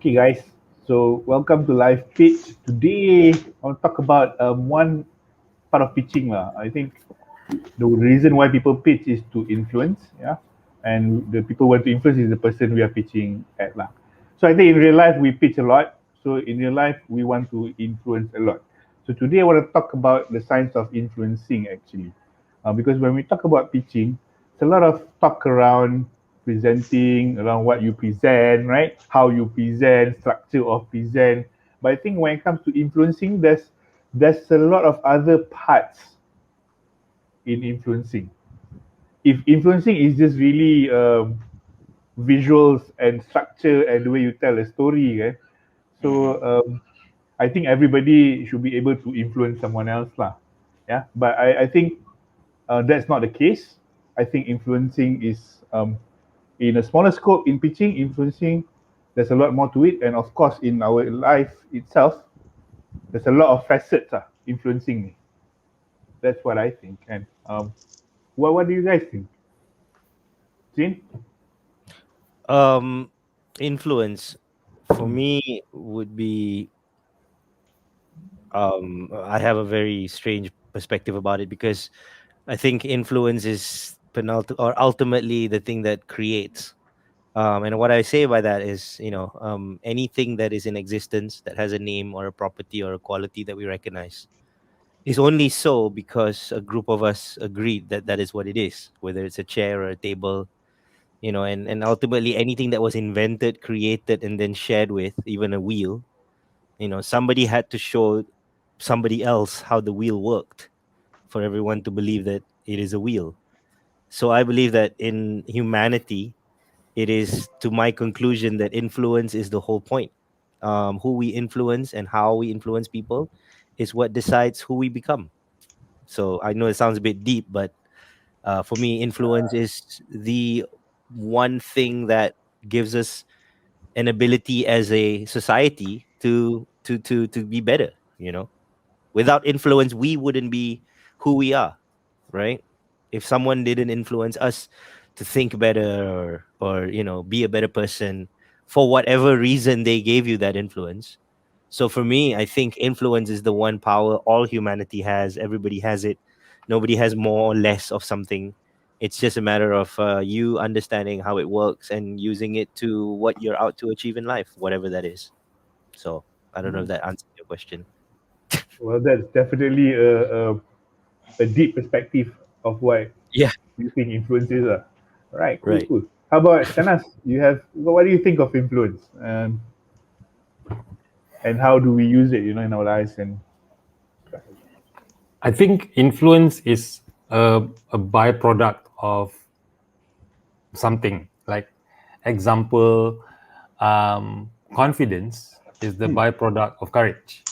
Okay, guys. So welcome to live pitch. Today, I want to talk about one part of pitching lah. I think the reason why people pitch is to influence, yeah, and the people want to influence is the person we are pitching at lah. So I think in real life we pitch a lot. So in real life we want to influence a lot. So today I want to talk about the science of influencing actually, because when we talk about pitching, it's a lot of talk around presenting, around what you present, right? How you present, structure of present. But I think when it comes to influencing, there's a lot of other parts in influencing. If influencing is just really visuals and structure and the way you tell a story, okay? So I think everybody should be able to influence someone else, lah. Yeah, but I think that's not the case. I think influencing is in a smaller scope in pitching, influencing. There's a lot more to it, and of course, in our life itself, there's a lot of facets influencing me. That's what I think. And what do you guys think? Jane? Influence for me would be I have a very strange perspective about it because I think influence is or ultimately the thing that creates. And what I say by that is, anything that is in existence that has a name or a property or a quality that we recognize is only so because a group of us agreed that that is what it is, whether it's a chair or a table, and ultimately anything that was invented, created, and then shared with, even a wheel, somebody had to show somebody else how the wheel worked for everyone to believe that it is a wheel. So I believe that in humanity, it is to my conclusion that influence is the whole point. Who we influence and how we influence people is what decides who we become. So I know it sounds a bit deep, but for me, influence is the one thing that gives us an ability as a society to be better. Without influence, we wouldn't be who we are, right? If someone didn't influence us to think better or be a better person for whatever reason they gave you that influence. So for me, I think influence is the one power all humanity has. Everybody has it. Nobody has more or less of something. It's just a matter of you understanding how it works and using it to what you're out to achieve in life, whatever that is. So I don't know if that answers your question. Well, that's definitely a deep perspective of what Yeah, you think influence is. All right, cool, right. cool. How about Shanas? What do you think of influence, and how do we use it, in our lives? And I think influence is a byproduct of something. Like, example, confidence is the byproduct of courage.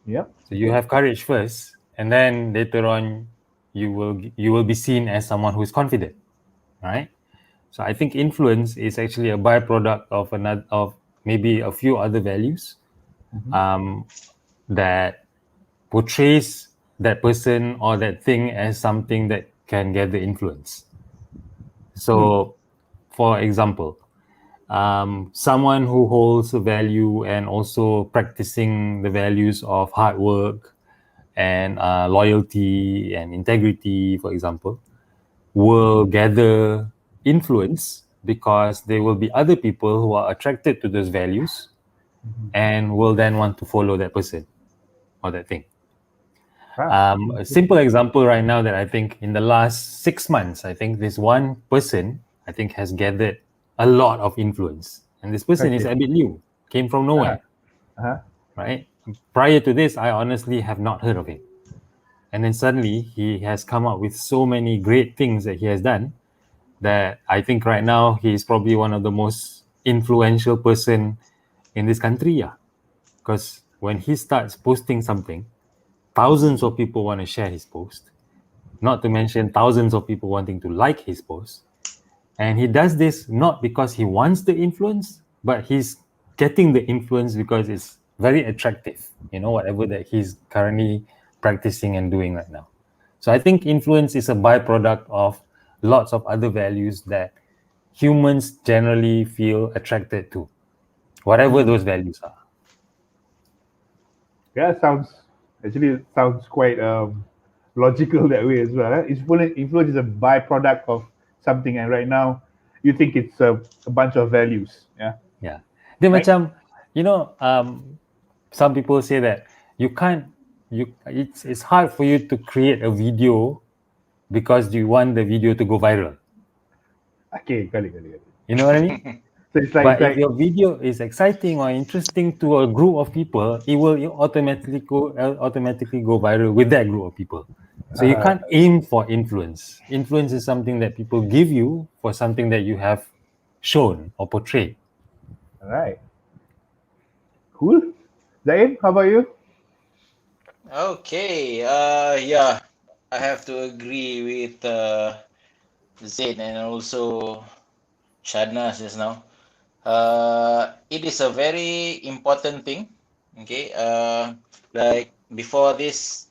yeah, So you have courage first, and then later on, you will be seen as someone who is confident, right? So I think influence is actually a byproduct of maybe a few other values that portrays that person or that thing as something that can gather influence. So, for example, someone who holds a value and also practicing the values of hard work and loyalty and integrity, for example, will gather influence because there will be other people who are attracted to those values and will then want to follow that person or that thing. A simple example right now that I think in the last 6 months, I think this one person, I think, has gathered a lot of influence. And this person is a bit new, came from nowhere, right? Prior to this, I honestly have not heard of him. And then suddenly he has come up with so many great things that he has done that I think right now he is probably one of the most influential person in this country. Yeah. Because when he starts posting something, thousands of people want to share his post, not to mention thousands of people wanting to like his post. And he does this not because he wants the influence, but he's getting the influence because it's very attractive, whatever that he's currently practicing and doing right now. So I think influence is a byproduct of lots of other values that humans generally feel attracted to. whatever those values are. Yeah, sounds quite logical that way as well. Influence is a byproduct of something, and right now, you think it's a bunch of values. Yeah, Yeah. Dia right. macam, some people say that you can't, it's hard for you to create a video because you want the video to go viral. Okay, got it. You know what I mean? So it's But if like your video is exciting or interesting to a group of people, it will automatically go viral with that group of people. So you uh, can't aim for influence. Influence is something that people give you for something that you have shown or portrayed. all right, cool. Zain, how about you? Okay, yeah, I have to agree with Zaid and also Shahnaz just now. It is a very important thing. Okay, like before this,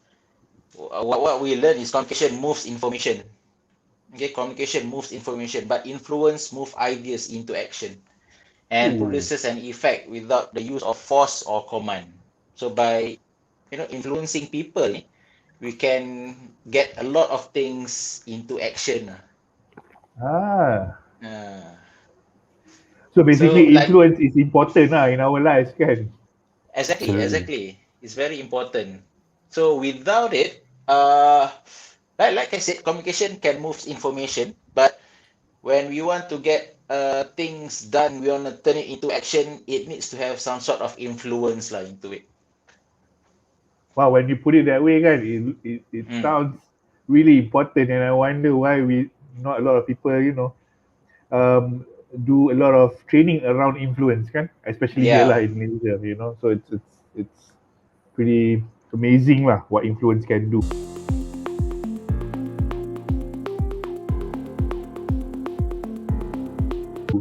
what we learn is communication moves information. Okay, communication moves information, but influence move ideas into action and Ooh, produces an effect without the use of force or command. So by influencing people, we can get a lot of things into action. ah. Uh, So so basically, like influence is important in our lives, kan? exactly, Absolutely. exactly, it's very important. So without it, like I said, communication can move information, but when we want to get things done, we want to turn it into action. It needs to have some sort of influence lah into it. Wow, when you put it that way, kan, it Mm. sounds really important, and I wonder why we not a lot of people, um, do a lot of training around influence, kan, especially here lah Yeah, in Malaysia, So it's pretty amazing lah what influence can do.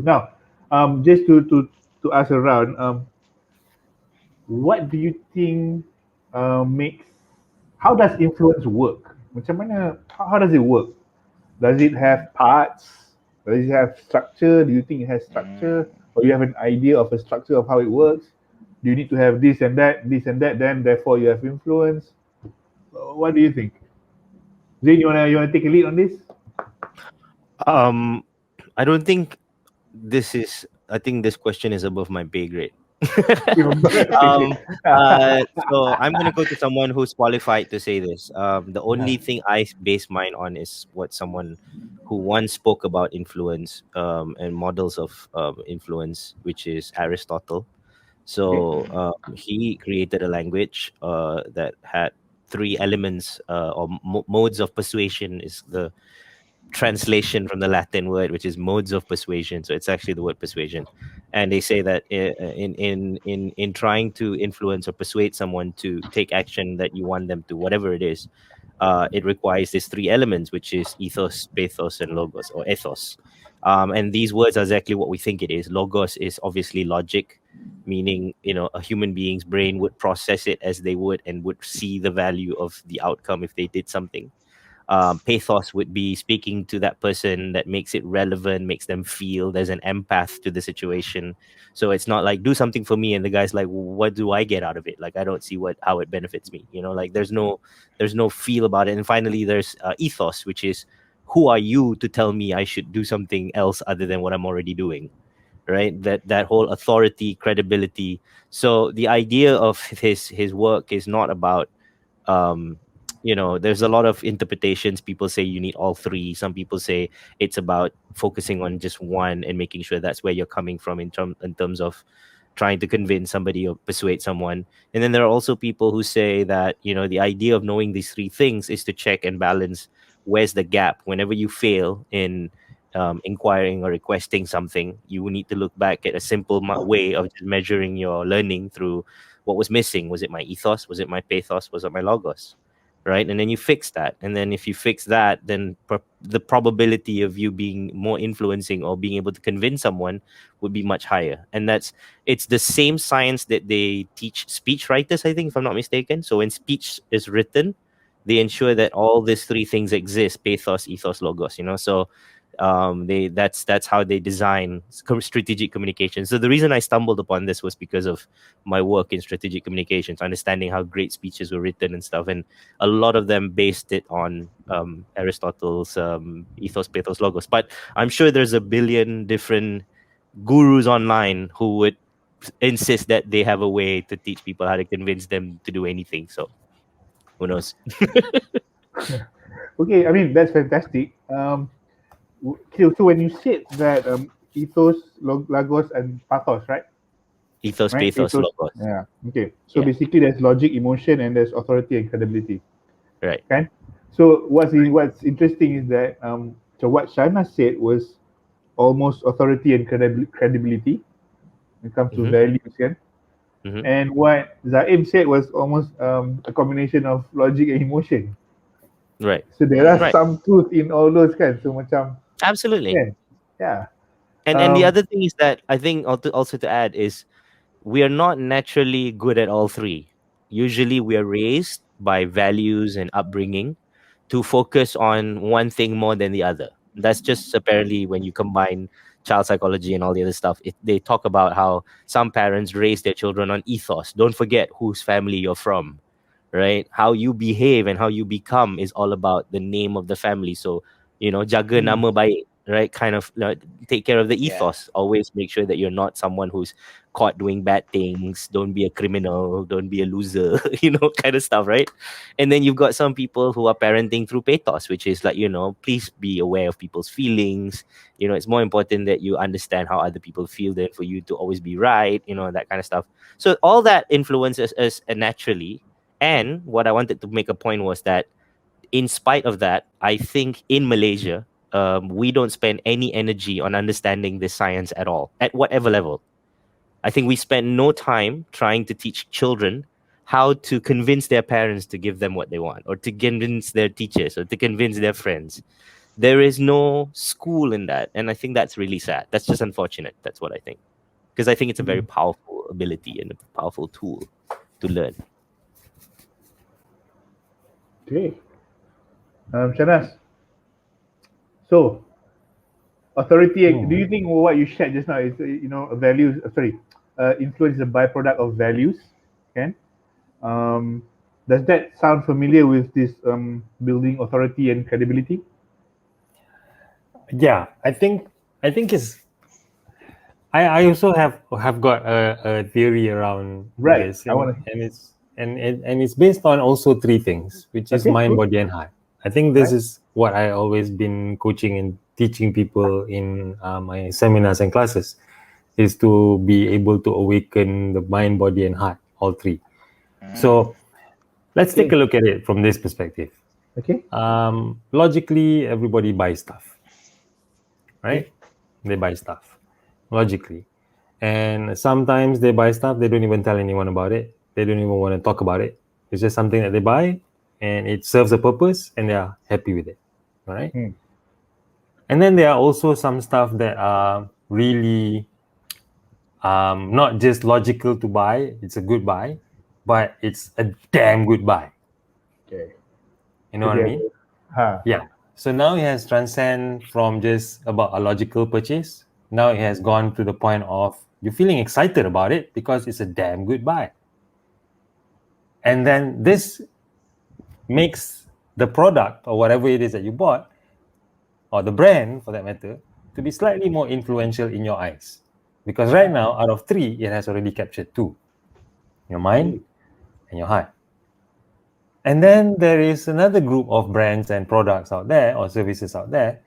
Now, just to ask around, what do you think makes how does influence work? Macam mana? How does it work? Does it have parts? Does it have structure? Do you think it has structure, mm. or you have an idea of a structure of how it works? Do you need to have this and that, then therefore you have influence? What do you think? Zain, you wanna take a lead on this? Um, I don't think this is. I think this question is above my pay grade. Okay. um, so I'm gonna go to someone who's qualified to say this. The only thing I base mine on is what someone who once spoke about influence and models of influence, which is Aristotle. Okay. So he created a language that had three elements or modes of persuasion is the translation from the Latin word, which is modes of persuasion. So it's actually the word persuasion, and they say that in trying to influence or persuade someone to take action that you want them to, whatever it is, it requires these three elements, which is ethos, pathos, and logos or ethos. And these words are exactly what we think it is. Logos is obviously logic, meaning a human being's brain would process it as they would and would see the value of the outcome if they did something. Pathos would be speaking to that person that makes it relevant, makes them feel there's an empath to the situation. So it's not like do something for me and the guy's like, what do I get out of it? Like I don't see how it benefits me. Like there's no feel about it. And finally, there's ethos, which is who are you to tell me I should do something else other than what I'm already doing, right? That whole authority, credibility. So the idea of his work is not about um there's a lot of interpretations. People say you need all three. Some people say it's about focusing on just one and making sure that's where you're coming from in terms of trying to convince somebody or persuade someone. And then there are also people who say that the idea of knowing these three things is to check and balance where's the gap. Whenever you fail in inquiring or requesting something, you need to look back at a simple way of just measuring your learning through what was missing. Was it my ethos? Was it my pathos? Was it my logos? Right? And then you fix that. And then if you fix that, then the probability of you being more influencing or being able to convince someone would be much higher. And it's the same science that they teach speech writers, I think, if I'm not mistaken. So when speech is written, they ensure that all these three things exist: pathos, ethos, logos. So That's how they design strategic communication. So the reason I stumbled upon this was because of my work in strategic communications, understanding how great speeches were written and stuff, and a lot of them based it on Aristotle's ethos, pathos, logos. But I'm sure there's a billion different gurus online who would insist that they have a way to teach people how to convince them to do anything. So who knows? Okay, I mean that's fantastic. So when you said that ethos, logos, and pathos, right? Ethos, Right? pathos, Ethos. logos. Yeah. Okay. So Yeah. basically, there's logic, emotion, and there's authority and credibility. Right. Okay. So what's interesting is that so what Shana said was almost authority and credibility when it comes to Mhm. values, yeah. Mhm. And what Zaim said was almost a combination of logic and emotion. Right. So there are Right. some truth in all those kan. So macam Absolutely. yeah. And the other thing is that I think also to add is we are not naturally good at all three. Usually we are raised by values and upbringing to focus on one thing more than the other. That's just apparently when you combine child psychology and all the other stuff. They talk about how some parents raise their children on ethos. Don't forget whose family you're from, right? How you behave and how you become is all about the name of the family. So, jaga nama baik, right? Kind of take care of the Yeah. ethos. Always make sure that you're not someone who's caught doing bad things. Don't be a criminal. Don't be a loser, kind of stuff, right? And then you've got some people who are parenting through pathos, which is like, please be aware of people's feelings. It's more important that you understand how other people feel than for you to always be right, that kind of stuff. So all that influences us naturally. And what I wanted to make a point was that in spite of that, I think in Malaysia, we don't spend any energy on understanding this science at all, at whatever level. I think we spend no time trying to teach children how to convince their parents to give them what they want, or to convince their teachers, or to convince their friends. There is no school in that. And I think that's really sad. That's just unfortunate. That's what I think. Because I think it's a very powerful ability and a powerful tool to learn. Okay. Shanas. So authority. Do you think what you shared just now is a values? Influence is a byproduct of values. Okay. Um, does that sound familiar with this building authority and credibility? Yeah, I think it's I also have got a theory around Right. this, I want and it's based on also three things, which is Okay, mind, cool. body, and heart. I think this Right. is what I always been coaching and teaching people in my seminars and classes, is to be able to awaken the mind, body, and heart, all three. So let's take a look at it from this perspective. Okay. Logically, everybody buys stuff, right? Okay. They buy stuff logically. And sometimes they buy stuff, they don't even tell anyone about it. They don't even want to talk about it. It's just something that they buy and it serves a purpose and they are happy with it. All right. And then there are also some stuff that are really not just logical to buy, it's a good buy, but it's a damn good buy. Okay. You know what I mean? Yeah. So now it has transcend from just about a logical purchase. Now it has gone to the point of you're feeling excited about it because it's a damn good buy. And then this makes the product or whatever it is that you bought, or the brand for that matter, to be slightly more influential in your eyes. Because right now, out of three, it has already captured two: your mind and your heart. And then there is another group of brands and products out there or services out there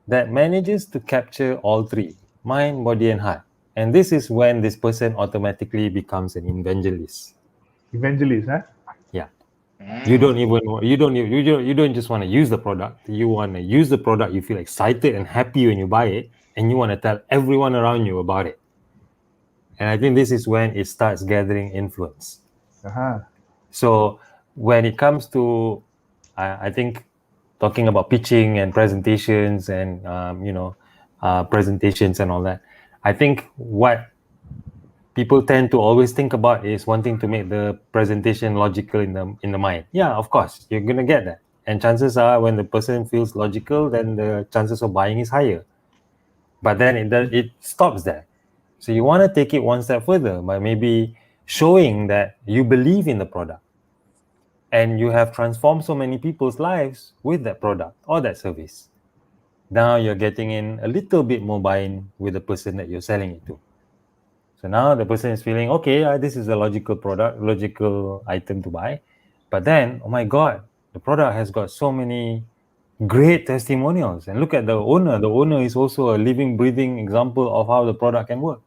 that manages to capture all three: mind, body, and heart. And this is when this person automatically becomes an evangelist. Evangelist, huh? Yeah. You don't just want to use the product. You want to use the product. You feel excited and happy when you buy it, and you want to tell everyone around you about it. And I think this is when it starts gathering influence. So when it comes to, I think, talking about pitching and presentations and presentations and all that, I think what people tend to always think about is wanting to make the presentation logical in the mind. Yeah, of course, you're gonna get that. And chances are when the person feels logical, then the chances of buying is higher. But then it stops there. So you want to take it one step further by maybe showing that you believe in the product and you have transformed so many people's lives with that product or that service. Now you're getting in a little bit more buy-in with the person that you're selling it to. So now the person is feeling, okay, this is a logical product, logical item to buy. But then, oh my God, the product has got so many great testimonials. And look at the owner. The owner is also a living, breathing example of how the product can work.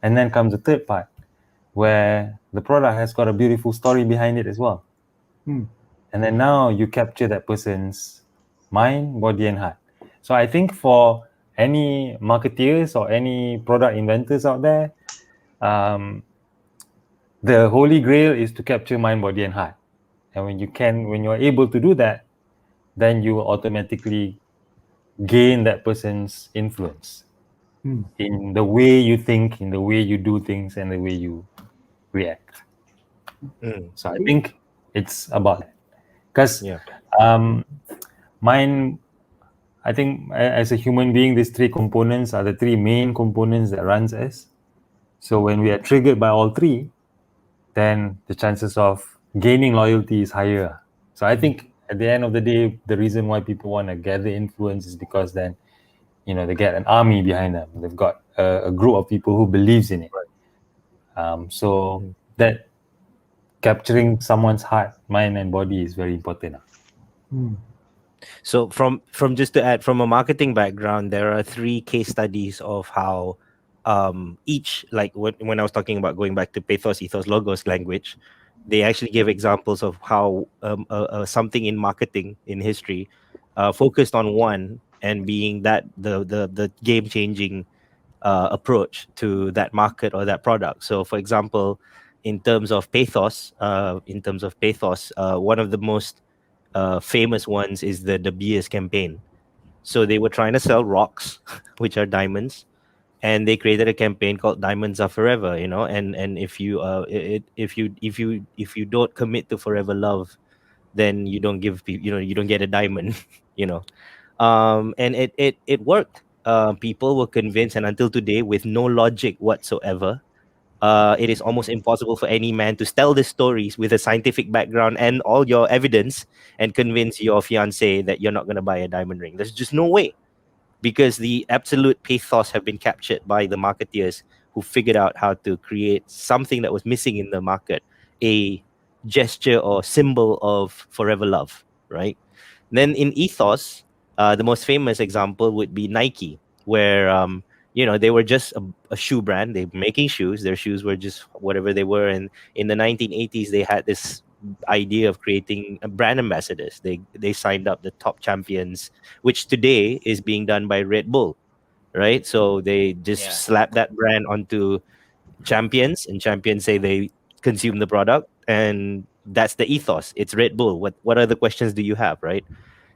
And then comes the third part, where the product has got a beautiful story behind it as well. And then now you capture that person's mind, body, and heart. So I think for any marketeers or any product inventors out there, the holy grail is to capture mind, body, and heart. And when you're able to do that, then you will automatically gain that person's influence in the way you think, in the way you do things, and the way you react. So I think it's about that. Because Yeah. mind, I think as a human being, these three components are the three main components that runs us. So when we are triggered by all three, then the chances of gaining loyalty is higher. So I think at the end of the day, the reason why people want to gather influence is because then, they get an army behind them. They've got a group of people who believes in it. So that capturing someone's heart, mind, and body is very important. So from just to add, from a marketing background, there are 3 case studies of how each, like when I was talking about going back to pathos, ethos, logos language, they actually give examples of how something in marketing in history focused on one and being that the game changing approach to that market or that product. So for example, in terms of pathos, one of the most famous ones is the De Beers campaign. So they were trying to sell rocks, which are diamonds, and they created a campaign called "Diamonds Are Forever." And if you if you don't commit to forever love, then you don't give you don't get a diamond. you know, and it worked. People were convinced, and until today, with no logic whatsoever, it is almost impossible for any man to tell these stories with a scientific background and all your evidence and convince your fiance that you're not going to buy a diamond ring. There's just no way, because the absolute pathos have been captured by the marketeers who figured out how to create something that was missing in the market, a gesture or symbol of forever love, right? Then in ethos, the most famous example would be Nike, where they were just a shoe brand. They were making shoes. Their shoes were just whatever they were. And in the 1980s, they had this idea of creating brand ambassadors. They signed up the top champions, which today is being done by Red Bull, right? So they just Yeah. slap that brand onto champions, and champions say they consume the product, and that's the ethos. It's Red Bull. What other questions do you have, right?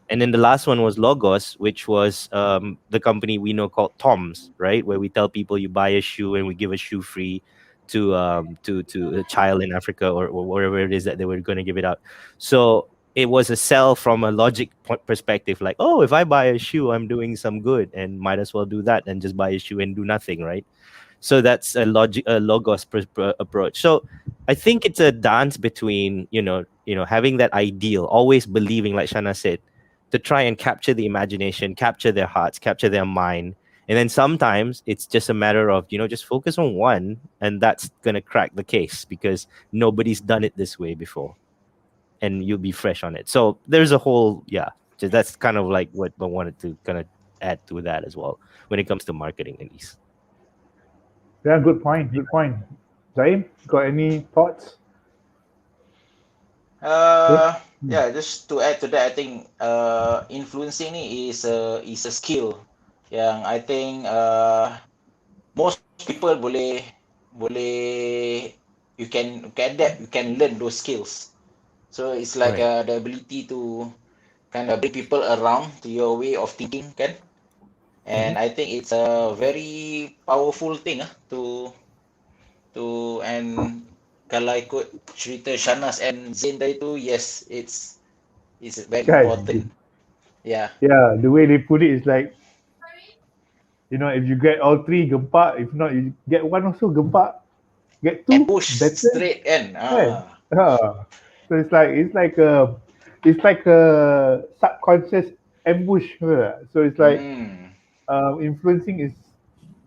And then the last one was Logos, which was the company we know called Tom's, right? Where we tell people you buy a shoe and we give a shoe free to a child in Africa, or wherever it is that they were going to give it out. So it was a sell from a logic perspective, like, oh, if I buy a shoe, I'm doing some good, and might as well do that and just buy a shoe and do nothing, right? So that's a logos approach. So I think it's a dance between having that ideal, always believing, like Shana said, to try and capture the imagination, capture their hearts, capture their mind. And then sometimes it's just a matter of, just focus on one, and that's going to crack the case because nobody's done it this way before, and you'll be fresh on it. So there's a whole, that's kind of like what I wanted to kind of add to that as well when it comes to marketing, at least. Yeah, good point. Good point. Zaim, got any thoughts? Yeah, just to add to that, I think influencing ni is a skill yang I think most people boleh you can adapt, you can learn those skills. So it's like Right. the ability to kind of bring people around to your way of thinking, kan? And I think it's a very powerful thing and kalau ikut cerita Shanas and Zain tadi tu, yes, is very Kan? important. Yeah. Yeah, the way they put it is like, if you get all three, gempak. If not, you get one also, gempak. Get And two, push better. straight and Kan? So it's like a subconscious ambush. So it's like mm, influencing is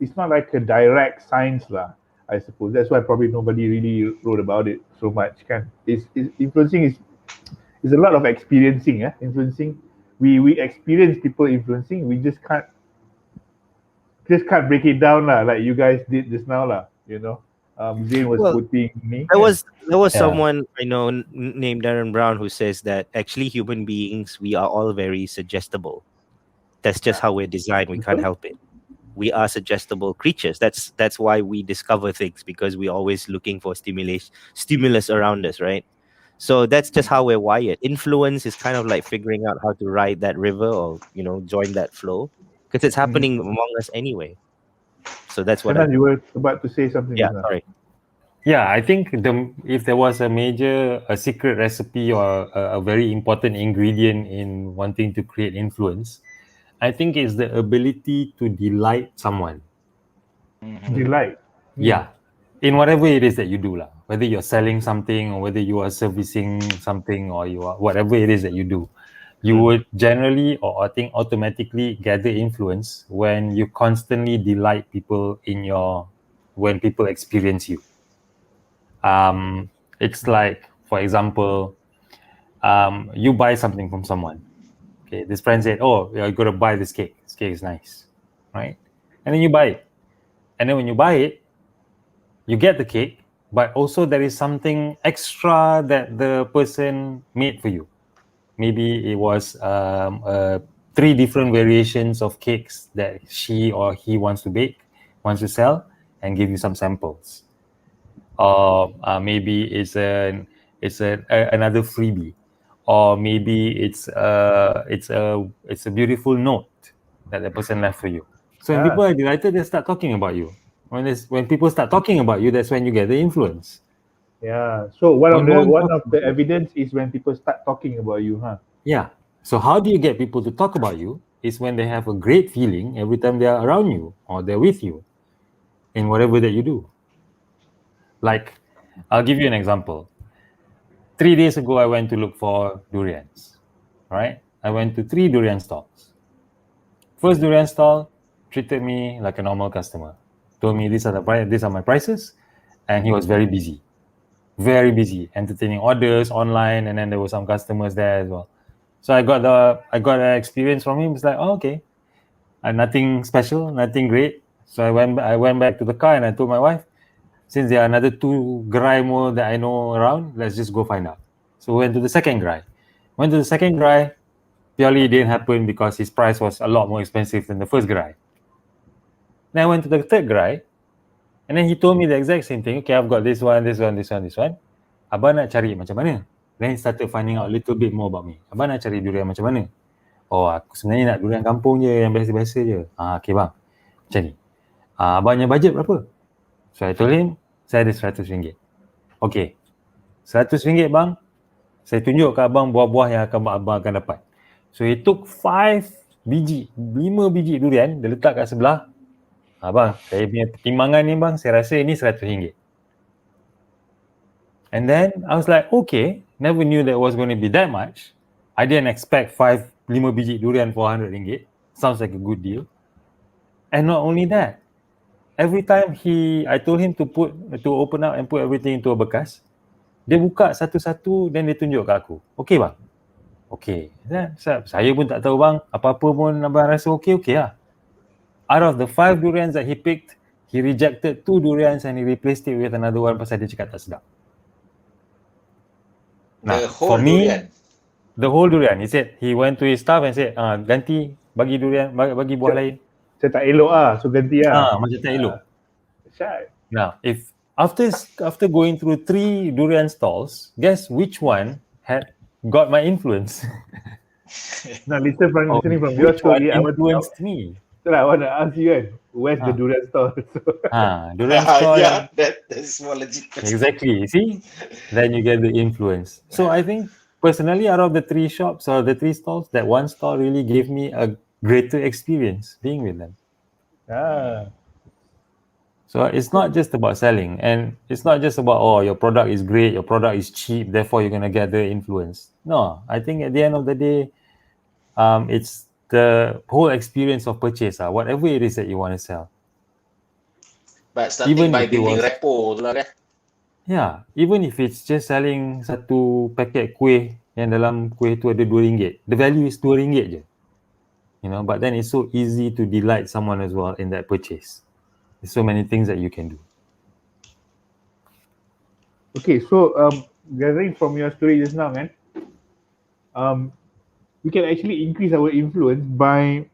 it's not like a direct science lah. I suppose that's why probably nobody really wrote about it so much. Kan? Is influencing is a lot of experiencing. Influencing. We experience people influencing. We just can't break it down lah, like you guys did just now lah. Zain was Well, quoting me. there Kan? was there was Yeah. someone I know named Darren Brown who says that actually human beings, we are all very suggestible. That's just how we're designed. We can't Betul? help it. We are suggestible creatures. That's why we discover things, because we're always looking for stimulus around us, right? So that's just how we're wired. Influence is kind of like figuring out how to ride that river, or join that flow, because it's Mhm. happening among us anyway. So that's what I Shahnaz, you think. were about to say something Yeah, just now. sorry. Yeah, I think if there was a secret recipe or a very important ingredient in wanting to create influence, I think it's the ability to delight someone. mhm. Delight. Yeah, in whatever it is that you do, lah. Whether you're selling something or whether you are servicing something or you are whatever it is that you do, you would generally or I think automatically gather influence when you constantly delight people when people experience you. It's like, for example, you buy something from someone. Okay, this friend said, "Oh, you're gonna buy this cake. This cake is nice, right?" And then you buy it. And then when you buy it, you get the cake, but also there is something extra that the person made for you. Maybe it was three different variations of cakes that she or he wants to bake, wants to sell, and give you some samples. Or maybe another freebie, or maybe it's a beautiful note that the person left for you. So when people Ah, are delighted, they start talking about you. When people start talking about you, that's when you get the influence. yeah. So one of When no the one one talks of about the you, evidence is when people start talking about you, huh? yeah. So how do you get people to talk about you? Is when they have a great feeling every time they are around you or they're with you in whatever that you do. Like, I'll give you an example. 3 days ago, I went to look for durians. Right? I went to 3 durian stalls. First durian stall treated me like a normal customer. Told me these are my prices, and he was very busy, entertaining orders online, and then there were some customers there as well. So I got an experience from him. It's like, oh, okay, nothing special, nothing great. So I went back to the car and I told my wife, since there are another 2 gerai more that I know around, let's just go find out. So we went to the second gerai. Went to the second gerai, purely it didn't happen because his price was a lot more expensive than the first gerai. Then I went to the third gerai, and then he told me the exact same thing. Okay, I've got this one, this one, this one, this one. Abang nak cari macam mana? Then he started finding out a little bit more about me. Abang nak cari durian macam mana? Oh, aku sebenarnya nak durian kampung je, yang biasa-biasa je. Okay bang, macam ni. Abangnya budget berapa? So I told him, saya ada RM100. Okay, RM100 bang, saya tunjuk ke abang buah-buah yang abang akan dapat. So he took 5 biji durian, dia letak kat sebelah. Bang, saya punya pertimbangan ni bang, saya rasa ini RM100. And then I was like, okay, never knew that was going to be that much. I didn't expect 5 biji durian for RM100. Sounds like a good deal. And not only that, every time I told him to open up and put everything into a bekas, dia buka satu-satu dan dia tunjuk kat aku. Okay bang? Okay. Saya pun tak tahu bang, apa-apa pun abang rasa okay lah. Out of the 5 durians that he picked, he rejected 2 durians and he replaced it with another one pasal dia cakap tak sedap. The For whole me, durian. the whole durian. He said he went to his staff and said, ganti bagi durian, bagi buah lain. Saya tak elok so ganti Macam tak elok. Syat. Now, if after going through 3 durian stalls, guess which one had got my influence? Now listening from your Which one story, influenced me? I want to ask you where's the durian store? Durian stall. Yeah, that is more legit. Exactly. See, then you get the influence. So I think personally, out of the 3 shops or the 3 stalls, that one stall really gave me a greater experience being with them. Ah, So it's not just about selling, and it's not just about, oh, your product is great, your product is cheap, therefore you're gonna get the influence. No, I think at the end of the day, it's the whole experience of purchase, whatever it is that you want to sell. But starting Even by if it building was, rapport tu lah kan. even if it's just selling satu paket kuih yang dalam kuih tu ada RM2, the value is RM2 je. But then it's so easy to delight someone as well in that purchase. There's so many things that you can do. okay. So gathering from your story just now, man, we can actually increase our influence by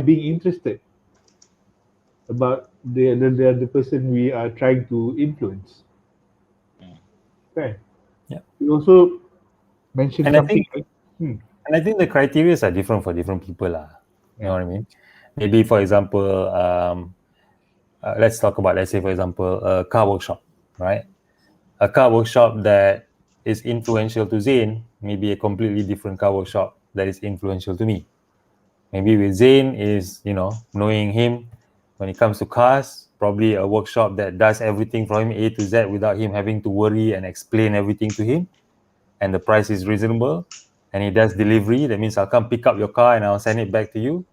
being interested about the person we are trying to influence. Okay. Yeah. You also mentioned And I something think, like, and I think the criteria are different for different people, You know what I mean? Maybe, for example, let's talk about, let's say, for example, a car workshop, right? A car workshop that is influential to Zain may be a completely different car workshop that is influential to me. Maybe with Zain is, knowing him when it comes to cars, probably a workshop that does everything from him A to Z without him having to worry and explain everything to him. And the price is reasonable. And he does delivery. That means I'll come pick up your car and I'll send it back to you.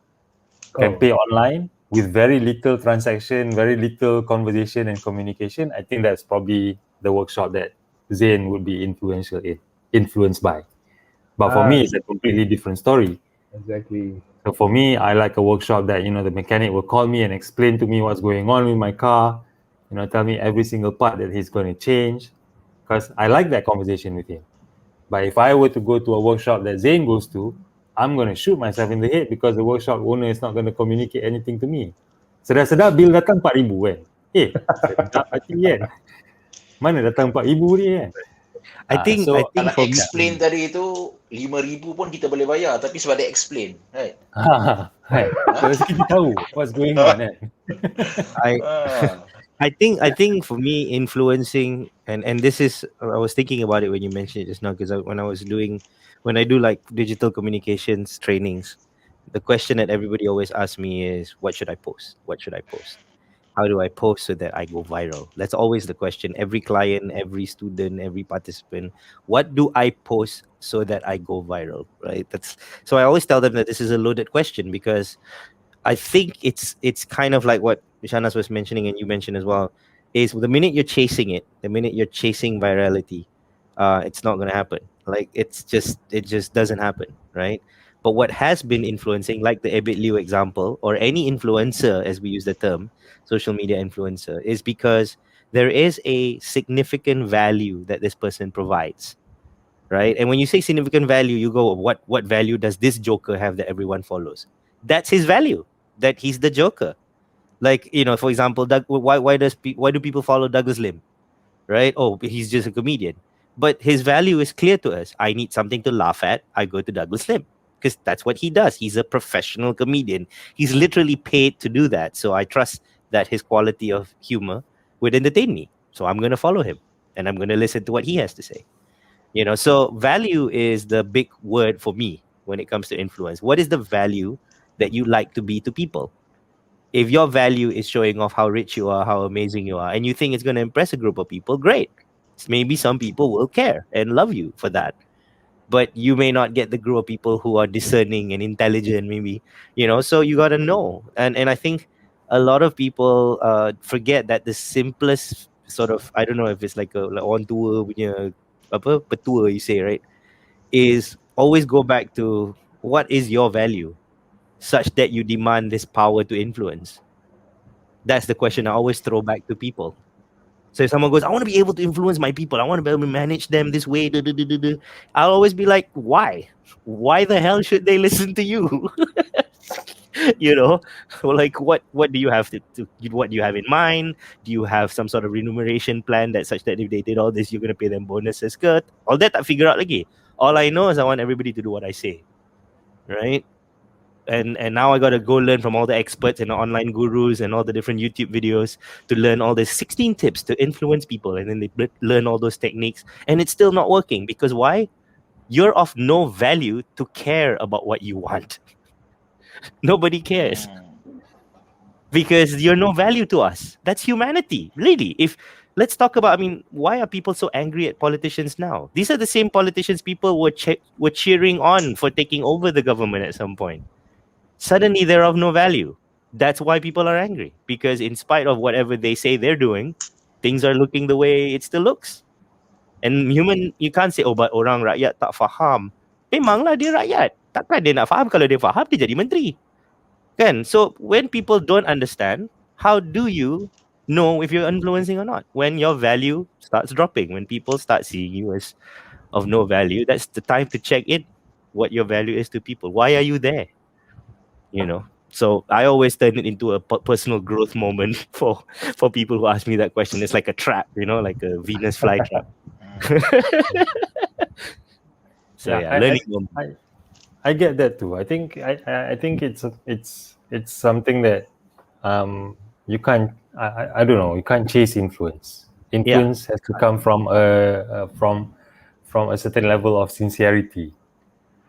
Can pay online with very little transaction, very little conversation and communication. I think that's probably the workshop that Zain would be influenced by. But for me, it's a completely different story. exactly. So for me, I like a workshop that, the mechanic will call me and explain to me what's going on with my car, tell me every single part that he's going to change, because I like that conversation with him. But if I were to go to a workshop that Zain goes to, I'm going to shoot myself in the head because the workshop owner is not going to communicate anything to me. Sedap-sedap bil datang 4,000 kan. Sedap hati kan. Mana datang 4,000 ni kan. I think So, I think Nak for me, explain tadi tu 5,000 pun kita boleh bayar, tapi sebab dia explain, right? right. So kita tahu what's going on kan. I Ah. I think for me influencing and this is I was thinking about it when you mentioned it just now because when I do like digital communications trainings, the question that everybody always asks me is what should I post? What should I post? How do I post so that I go viral? That's always the question. Every client, every student, every participant, what do I post so that I go viral? Right? That's so I always tell them that this is a loaded question because I think it's kind of like what Shahnaz was mentioning and you mentioned as well, is the minute you're chasing it, the minute you're chasing virality, it's not gonna happen. Like it just doesn't happen, right? But what has been influencing, like the Ebit Liu example, or any influencer, as we use the term, social media influencer, is because there is a significant value that this person provides, right? And when you say significant value, you go, what value does this joker have that everyone follows? That's his value, that he's the joker. Like, for example, why do people follow Douglas Lim, right? Oh, he's just a comedian. But his value is clear to us. I need something to laugh at. I go to Douglas Lim because that's what he does. He's a professional comedian. He's literally paid to do that. So I trust that his quality of humor would entertain me. So I'm going to follow him and I'm going to listen to what he has to say. So value is the big word for me when it comes to influence. What is the value that you like to be to people? If your value is showing off how rich you are, how amazing you are, and you think it's going to impress a group of people, great. Maybe some people will care and love you for that. But you may not get the group of people who are discerning and intelligent, maybe, so you got to know. And I think a lot of people forget that the simplest sort of, I don't know if it's like on tour punya, apa, petua you say, right? Is always go back to what is your value such that you demand this power to influence. That's the question I always throw back to people. So if someone goes, I want to be able to influence my people, I want to be able to manage them this way, I'll always be like, why? Why the hell should they listen to you? you know, like what do you have what do you have in mind? Do you have some sort of remuneration plan that such that if they did all this, you're gonna pay them bonuses? Good. All that I figure out lagi. All I know is I want everybody to do what I say. Right? and now I got to go learn from all the experts and the online gurus and all the different YouTube videos to learn all the 16 tips to influence people, and then they learn all those techniques, and it's still not working. Because why? You're of no value to care about what you want. Nobody cares Mm. because you're no value to us. That's humanity, really. If let's talk about, I mean, why are people so angry at politicians now? These are the same politicians people were cheering on for taking over the government at some point. Suddenly they're of no value. That's why people are angry, because in spite of whatever they say they're doing, things are looking the way it still looks. And human, you can't say, oh, but orang rakyat tak faham. Memanglah dia rakyat. Takkan dia nak faham? Kalau dia faham, dia jadi menteri. Kan? So when people don't understand, how do you know if you're influencing or not? When your value starts dropping, when people start seeing you as of no value, that's the time to check in what your value is to people. Why are you there? You know? So I always turn it into a personal growth moment for people who ask me that question. It's like a trap, like a Venus fly trap. So Yeah, yeah, learning moment. I get that too. I think it's something that you can't I don't know, you can't chase influence. Influence has to come from from a certain level of sincerity,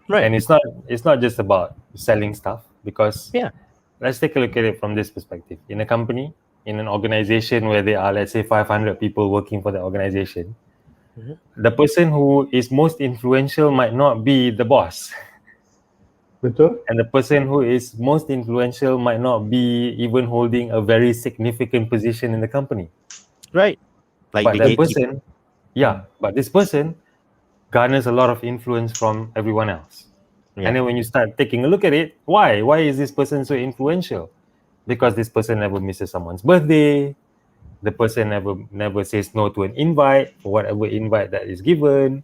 Right. and it's not just about selling stuff, because Yeah. let's take a look at it from this perspective. In a company, in an organization where there are, let's say, 500 people working for the organization, the person who is most influential might not be the boss. Betul? And the person who is most influential might not be even holding a very significant position in the company. Right. Like But the that gatekeeper. person, yeah, but this person garners a lot of influence from everyone else. Yeah. And then when you start taking a look at it, why? Why is this person so influential? Because this person never misses someone's birthday. The person never says no to an invite, for whatever invite that is given.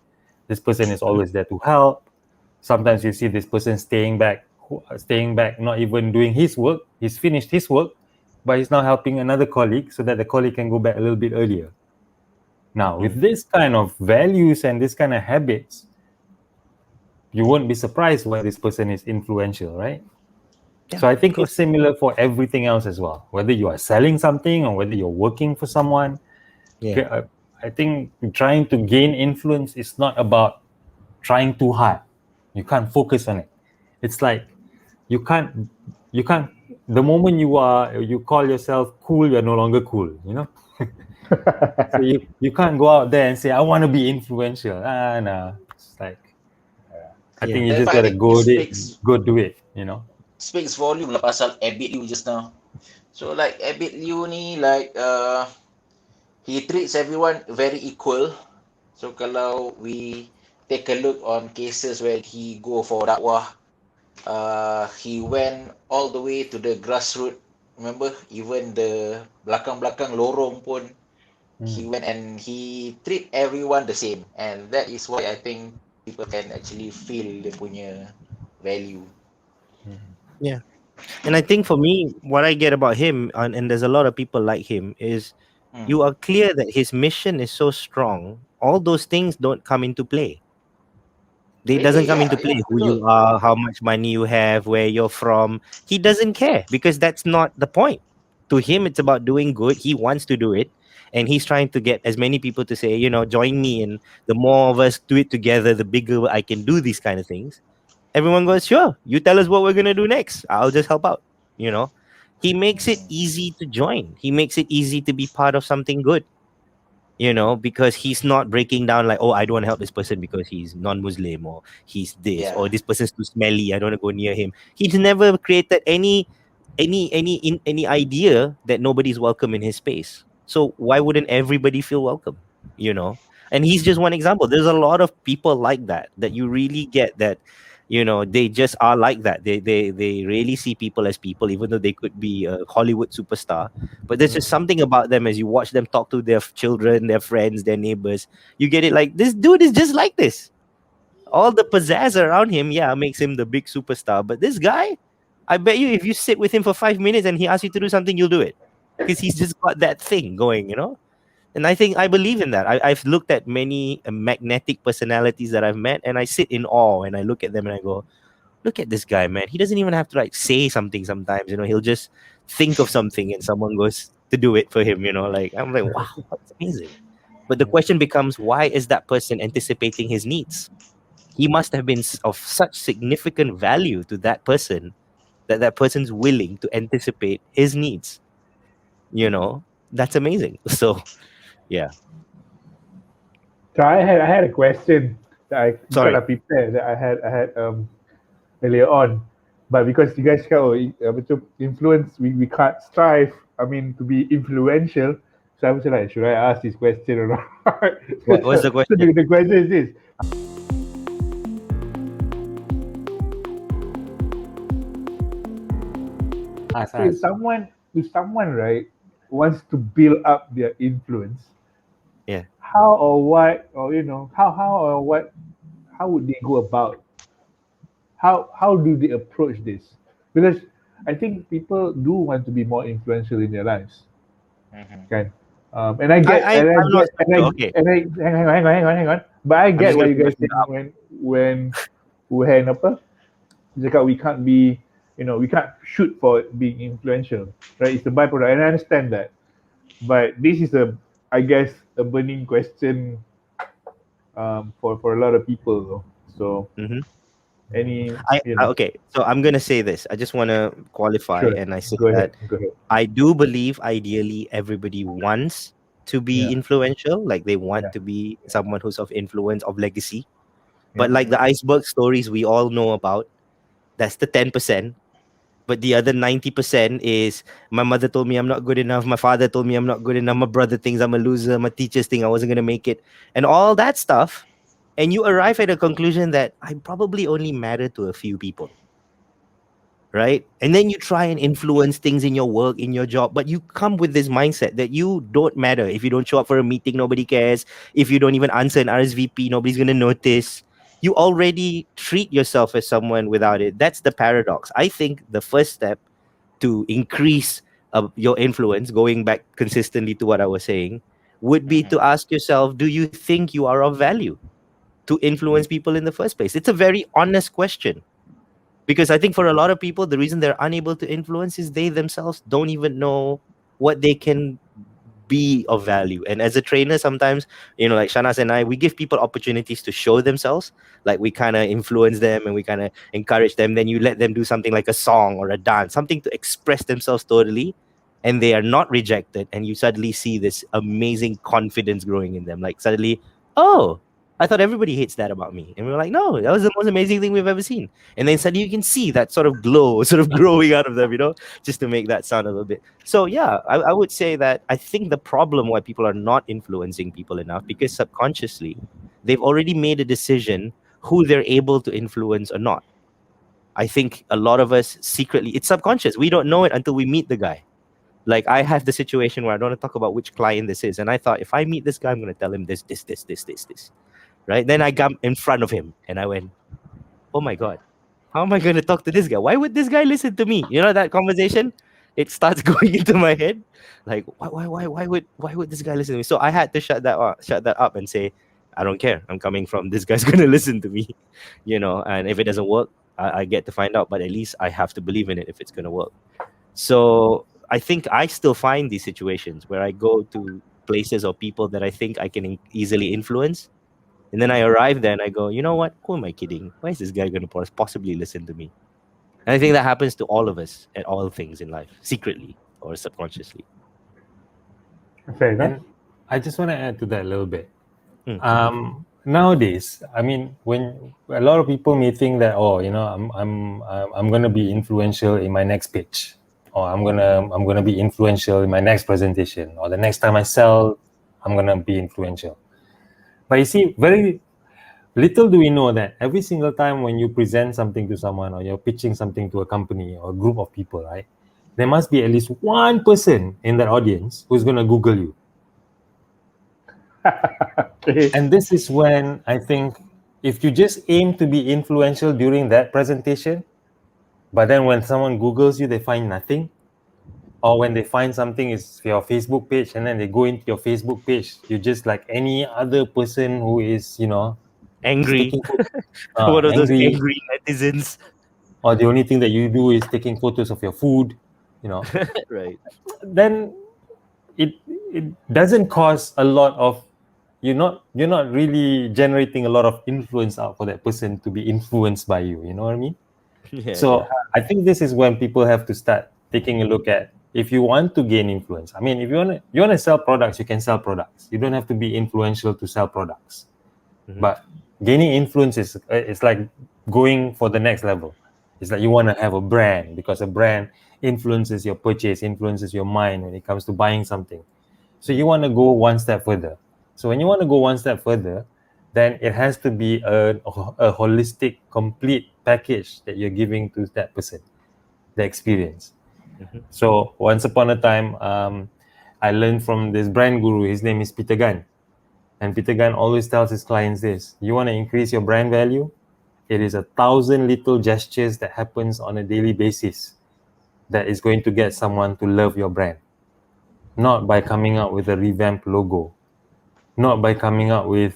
This person is always there to help. Sometimes you see this person staying back, not even doing his work. He's finished his work, but he's now helping another colleague so that the colleague can go back a little bit earlier. Now, with this kind of values and this kind of habits, you won't be surprised why this person is influential, right? Yeah, So I think cool. it's similar for everything else as well. Whether you are selling something or whether you're working for someone, Yeah. I think trying to gain influence is not about trying too hard. You can't focus on it. It's like you can't the moment you call yourself cool, you're no longer cool, So you can't go out there and say I want to be influential. No. It's like I think you Yeah. just Therefore, I gotta think it go do it, speaks volume lah pasal Abid Liu just now. So like Abid Liu ni like he treats everyone very equal. So kalau we take a look on cases where he go for dakwah, he went all the way to the grassroots. Remember, even the belakang-belakang lorong pun, he went and he treat everyone the same. And that is why I think people can actually feel dia punya value. Yeah. And I think for me, what I get about him, and there's a lot of people like him, is you are clear that his mission is so strong. All those things don't come into play. They doesn't Really, come into yeah, play yeah, who you betul. are, how much money you have, where you're from. He doesn't care because that's not the point. To him, it's about doing good. He wants to do it. And he's trying to get as many people to say, join me. And the more of us do it together, the bigger I can do these kind of things. Everyone goes, sure, you tell us what we're going to do next. I'll just help out. He makes it easy to join. He makes it easy to be part of something good, because he's not breaking down like, oh, I don't want to help this person because he's non-Muslim, or he's this, or Yeah. this person's too smelly, I don't want to go near him. He's never created any idea that nobody's welcome in his space. So why wouldn't everybody feel welcome? And he's just one example. There's a lot of people like that you really get that, they just are like that. They really see people as people, even though they could be a Hollywood superstar. But there's just something about them as you watch them talk to their children, their friends, their neighbors. You get it, like, this dude is just like this. All the pizzazz around him, yeah, makes him the big superstar. But this guy, I bet you, if you sit with him for 5 minutes and he asks you to do something, you'll do it, because he's just got that thing going. And I think I believe in that. I've looked at many magnetic personalities that I've met, and I sit in awe and I look at them and I go, look at this guy, man. He doesn't even have to like say something sometimes, he'll just think of something and someone goes to do it for him, like I'm like, wow, that's amazing. But the question becomes, why is that person anticipating his needs? He must have been of such significant value to that person that that person's willing to anticipate his needs. That's amazing. So yeah. So I had a question that I Sorry. got prepared that I had earlier on, but because you guys cakap betul influence, we can't strive. I mean to be influential. So I was like, should I ask this question or not? What's the So question? the question is this: Ask, if ask. someone right wants to build up their influence, Yeah. how or what, or how or what, how would they go about, how do they approach this? Because I think people do want to be more influential in their lives, Mhm. kan? And I get, I'm not okay. hang on. But I I'm get just what gonna you bring guys something saying up. when apa? Cakap we can't be, we can't shoot for being influential, right? It's a byproduct, and I understand that. But this is I guess, a burning question for a lot of people, though. So Hmm. any, Okay. So I'm gonna say this. I just want to qualify, sure, and I say go ahead, that go ahead. I do believe ideally everybody wants to be Yeah, influential, like they want yeah, to be someone who's of influence, of legacy. yeah. But like the iceberg stories we all know about, that's the 10%. But the other 90% is, my mother told me I'm not good enough. My father told me I'm not good enough. My brother thinks I'm a loser. My teachers think I wasn't going to make it. And all that stuff. And you arrive at a conclusion that I probably only matter to a few people, right? And then you try and influence things in your work, in your job, but you come with this mindset that you don't matter. If you don't show up for a meeting, nobody cares. If you don't even answer an RSVP, nobody's going to notice. You already treat yourself as someone without it. That's the paradox. I think the first step to increase your influence, going back consistently to what I was saying, would be to Mhm. ask yourself, do you think you are of value to influence people in the first place? It's a very honest question, because I think for a lot of people, the reason they're unable to influence is they themselves don't even know what they can be of value. And as a trainer, sometimes, like Shanas and I, we give people opportunities to show themselves. Like we kind of influence them and we kind of encourage them. Then you let them do something like a song or a dance, something to express themselves totally. And they are not rejected. And you suddenly see this amazing confidence growing in them. Like suddenly, oh, I thought everybody hates that about me. And we're like, no, that was the most amazing thing we've ever seen. And then suddenly you can see that sort of glow sort of growing out of them, just to make that sound a little bit. So yeah, I would say that I think the problem why people are not influencing people enough, because subconsciously they've already made a decision who they're able to influence or not. I think a lot of us secretly, it's subconscious. We don't know it until we meet the guy. Like I have the situation where I don't want to talk about which client this is, and I thought if I meet this guy, I'm going to tell him this, right? Then I got in front of him and I went, oh my god, how am I going to talk to this guy? Why would this guy listen to me? That conversation, it starts going into my head, like why would this guy listen to me? So I had to shut that up and say, I don't care, I'm coming from this guy's going to listen to me. And if it doesn't work, I get to find out, but at least I have to believe in it if it's going to work. So I think I still find these situations where I go to places or people that I think I can easily influence, and then I arrive there and I go, you know what? Who am I kidding? Why is this guy going to possibly listen to me? And I think that happens to all of us at all things in life, secretly or subconsciously. Fair enough. And I just want to add to that a little bit. Mm. Nowadays, I mean, when a lot of people may think that, oh, I'm gonna be influential in my next pitch, or I'm gonna be influential in my next presentation, or the next time I sell, I'm gonna be influential. But you see, very little do we know that every single time when you present something to someone, or you're pitching something to a company or a group of people, right? There must be at least one person in that audience who's gonna Google you. Okay. And this is when I think if you just aim to be influential during that presentation, but then when someone Googles you, they find nothing, or when they find something is your Facebook page, and then they go into your Facebook page, you're just like any other person who is, Angry. sticking to One of those angry. angry netizens. or the only thing that you do is taking photos of your food, you know, Right. then it it doesn't cause a lot of, you're not really generating a lot of influence out for that person to be influenced by you. You know what I mean? Yeah, So yeah. I think this is when people have to start taking a look at, if you want to gain influence. I mean, if you want to sell products, you can sell products. You don't have to be influential to sell products. Mhm. But gaining influence is, it's like going for the next level. It's like you want to have a brand, because a brand influences your purchase, influences your mind when it comes to buying something. So you want to go one step further. So when you want to go one step further, then it has to be a holistic, complete package that you're giving to that person, the experience. Mhm. So once upon a time, I learned from this brand guru. His name is Peter Gunn. And Peter Gunn always tells his clients this: you want to increase your brand value? It is 1,000 little gestures that happens on a daily basis that is going to get someone to love your brand. Not by coming out with a revamped logo, not by coming out with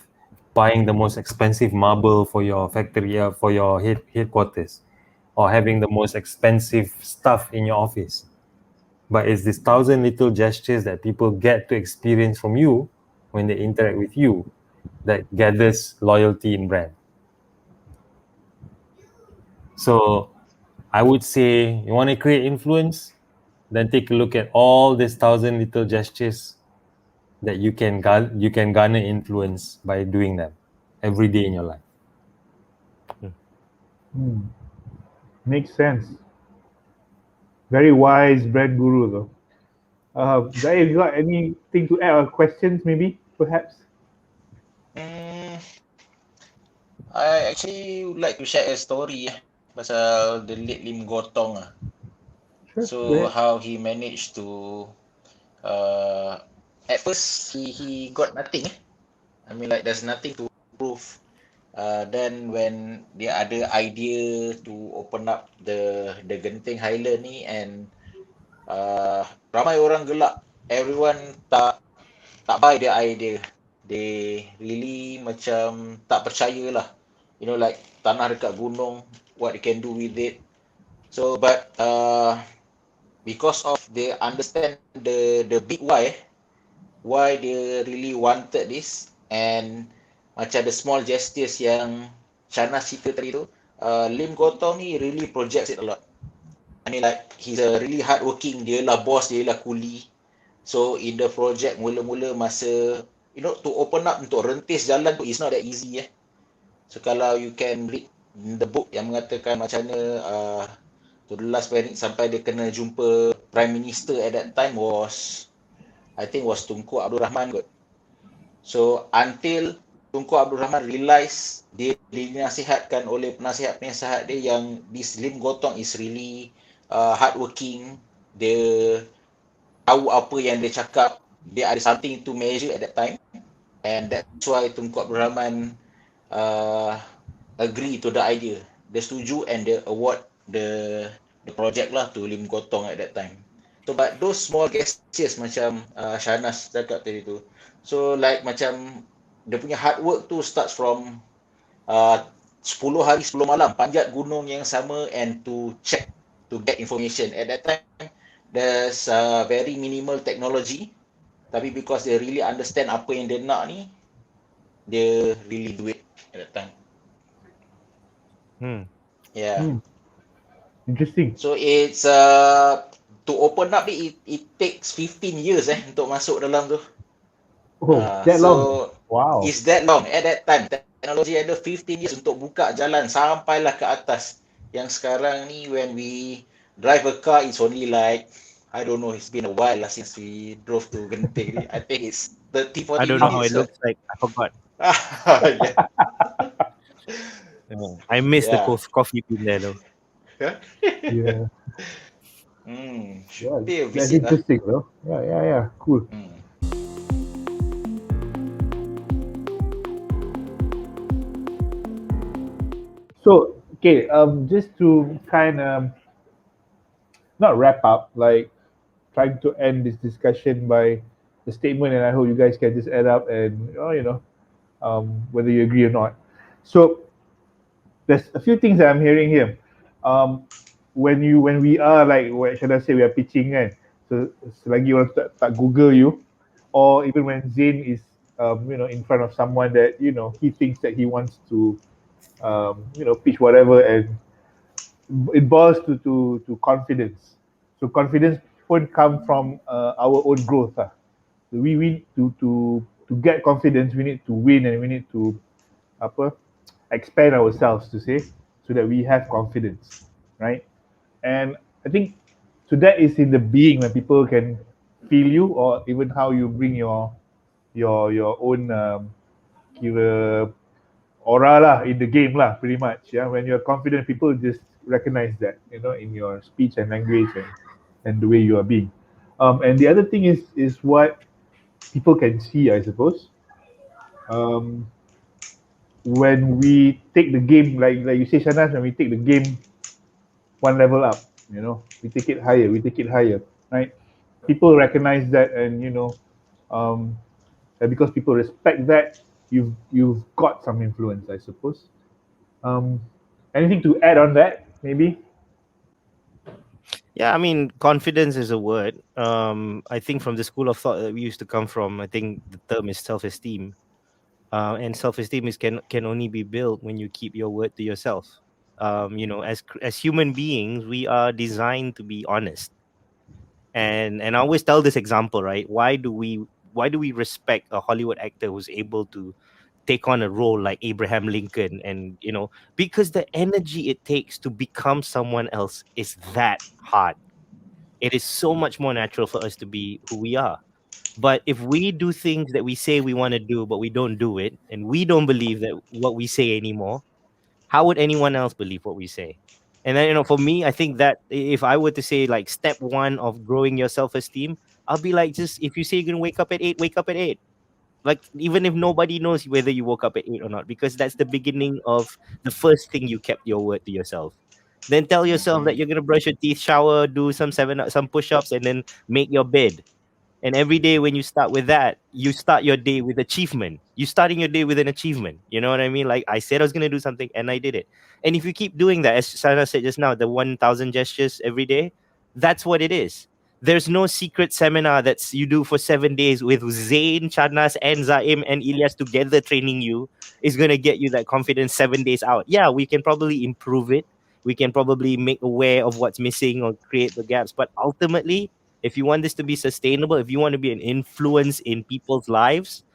buying the most expensive marble for your factory, for your headquarters, or having the most expensive stuff in your office. But it's these 1,000 little gestures that people get to experience from you when they interact with you that gathers loyalty in brand. So I would say, you want to create influence, then take a look at all these 1,000 little gestures that you can garner influence by doing them every day in your life. Hmm. Makes sense. Very wise brand guru though. Zaid, you got anything to add or questions maybe, perhaps? Mm, I actually would like to share a story pasal the late Lim Gotong ah. Sure, go So ahead. how he managed to uh at first he got nothing. I mean, like there's nothing to prove. Then when dia ada idea to open up the Genting Highland ni, and ramai orang gelak, everyone tak buy the idea. They really macam tak percaya lah. You know, like tanah dekat gunung, what you can do with it. So but because of they understand the big why they really wanted this, and macam the small gestures yang Shana cerita tadi tu, Lim Gotong ni really projects it a lot. I mean, like he's a really hardworking, dia lah boss, dia lah kuli. So in the project mula-mula masa, you know, to open up, untuk rentis jalan tu is not that easy. So kalau you can read the book yang mengatakan macam mana to the last minute sampai dia kena jumpa Prime Minister at that time was, I think was Tunku Abdul Rahman kot. So until Tunku Abdul Rahman realise, dia dinasihatkan oleh penasihat-penasihat dia yang this Lim Gotong is really hardworking, dia tahu apa yang dia cakap, dia ada something to measure at that time, and that's why Tunku Abdul Rahman agree to the idea. Dia setuju and dia award the project lah to Lim Gotong at that time. So but those small gestures macam Shahnaz cakap tadi tu, so like macam dia punya hard work tu starts from uh, 10 hari 10 malam panjat gunung yang sama and to check, to get information. At that time there's very minimal technology, tapi because they really understand apa yang dia nak ni, dia really do it at that time. Hmm. Yeah. Hmm. Interesting. So it's to open up ni, it takes 15 years untuk masuk dalam tu. Oh, that So long. Wow. it's that long at that time. Teknologi ada 15 years untuk buka jalan sampailah ke atas. Yang sekarang ni when we drive a car, it's only like, I don't know, it's been a while lah since we drove to Genting ni. I think it's 30 I 40 don't know how minutes it looks like. I forgot. Yeah. I miss the Yeah. coffee bean there though. Yeah. Should Yeah. pay a That's visit lah. interesting though. Yeah. Cool. So, okay, just to kind of not wrap up, like trying to end this discussion by the statement, and I hope you guys can just add up and whether you agree or not. So, there's a few things that I'm hearing here. um, when we are like what should I say, we are pitching kan, so selagi orang tak Google you, or even when Zain is in front of someone that he thinks that he wants to pitch whatever, and it boils to confidence. So confidence pun come from our own growth lah. We to get confidence, we need to win, and we need to apa expand ourselves to say, so that we have confidence, right? And I think so that is in the being when people can feel you, or even how you bring your own kira aura lah in the game lah, pretty much. Yeah, when you're confident, people just recognize that, in your speech and language, and the way you are being. And the other thing is what people can see, I suppose. Um, when we take the game, like you say, Shahnaz, when we take the game one level up, we take it higher, right? People recognize that, and um, and because people respect that, you've got some influence, I suppose. Um, Anything to add on that, maybe? Yeah, I mean, confidence is a word. I think from the school of thought that we used to come from, I think the term is self-esteem. And self-esteem can only be built when you keep your word to yourself. As human beings, we are designed to be honest. And I always tell this example, right? Why do we respect a Hollywood actor who's able to take on a role like Abraham Lincoln? And because the energy it takes to become someone else is that hard. It is so much more natural for us to be who we are. But if we do things that we say we want to do, but we don't do it, and we don't believe that what we say anymore, how would anyone else believe what we say? And then, for me, I think that if I were to say like step one of growing your self esteem, I'll be like, just if you say you're gonna wake up at 8, wake up at 8. Like, even if nobody knows whether you woke up at 8 or not, because that's the beginning of the first thing you kept your word to yourself. Then tell yourself that Mhm. you're gonna brush your teeth, shower, do some push-ups, and then make your bed. And every day when you start with that, you start your day with achievement. You starting your day with an achievement. You know what I mean? Like, I said I was gonna do something and I did it. And if you keep doing that, as Sana said just now, the 1,000 gestures every day, that's what it is. There's no secret seminar that's you do for 7 days with Zain, Shahnaz, and Zaim and Illyaz together training you is gonna get you that confidence 7 days out. Yeah, we can probably improve it. We can probably make aware of what's missing or create the gaps. But ultimately, if you want this to be sustainable, if you want to be an influence in people's lives,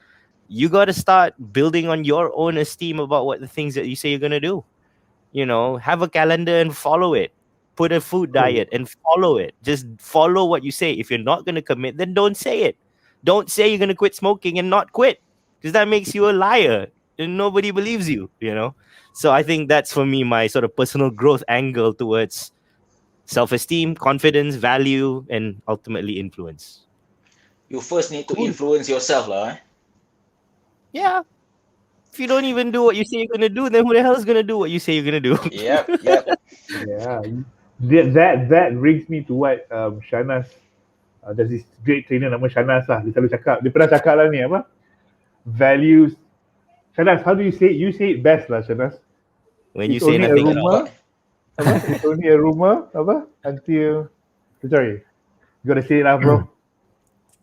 you got to start building on your own esteem about what the things that you say you're going to do. Have a calendar and follow it. Put a food Cool. diet and follow it. Just follow what you say. If you're not going to commit, then don't say it. Don't say you're going to quit smoking and not quit, because that makes you a liar and nobody believes you. So I think that's for me my sort of personal growth angle towards self-esteem, confidence, value, and ultimately influence. You first need to Cool. influence yourself, lah. Yeah. If you don't even do what you say you're gonna do, then who the hell is gonna do what you say you're gonna do? Yep, yep. Yeah. That brings me to what Shahnaz, there's this great trainer nama Shahnaz lah. Dia selalu cakap, dia pernah cakap lah ni apa? Values. Shahnaz, how do you say it? You say it best lah, Shahnaz. When you It's say only a nothing at all. rumor. Apa? It's only a rumor. Apa? Until, sorry. You gotta say it lah, bro.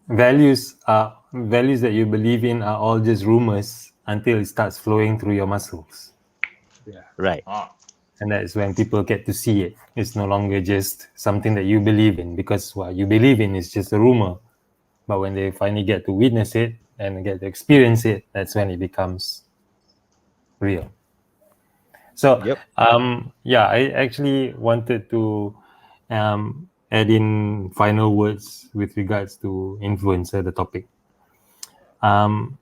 Values that you believe in are all just rumors until it starts flowing through your muscles. Yeah. Right. Ah, And that's when people get to see it. It's no longer just something that you believe in, because what you believe in is just a rumor. But when they finally get to witness it and get to experience it, that's when it becomes real. So, Yep. I actually wanted to add in final words with regards to influencer, the topic. I'm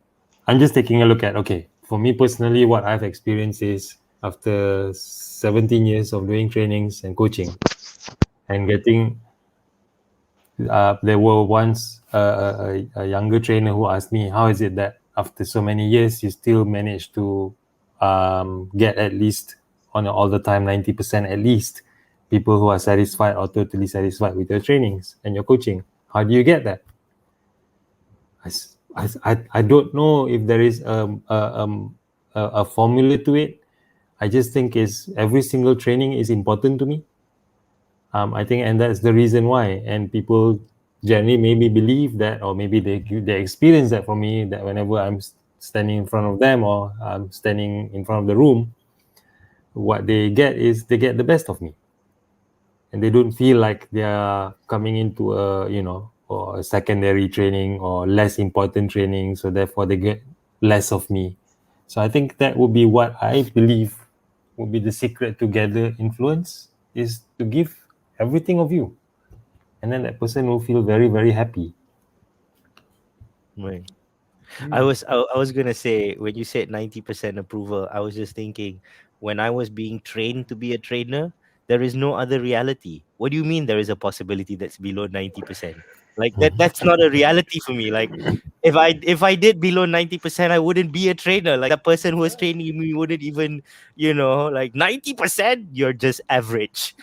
just taking a look at, okay, for me personally, what I've experienced is after 17 years of doing trainings and coaching and getting, there were once a younger trainer who asked me, how is it that after so many years, you still manage to get at least on all the time, 90% at least, people who are satisfied or totally satisfied with your trainings and your coaching? How do you get that? I don't know if there is a formula to it. I just think is every single training is important to me. I think, and that's the reason why. And people generally maybe believe that, or maybe they experience that from me, that whenever I'm standing in front of them or I'm standing in front of the room, what they get is they get the best of me, and they don't feel like they are coming into a or a secondary training or less important training, so therefore they get less of me. So I think that would be what I believe would be the secret to gather influence, is to give everything of you, and then that person will feel very, very happy. Right. I was gonna say, when you said 90% approval, I was just thinking, when I was being trained to be a trainer, there is no other reality. What do you mean there is a possibility that's below 90%? Like that's not a reality for me. Like if I did below 90%, I wouldn't be a trainer. Like the person who was training me wouldn't even, like 90%, you're just average.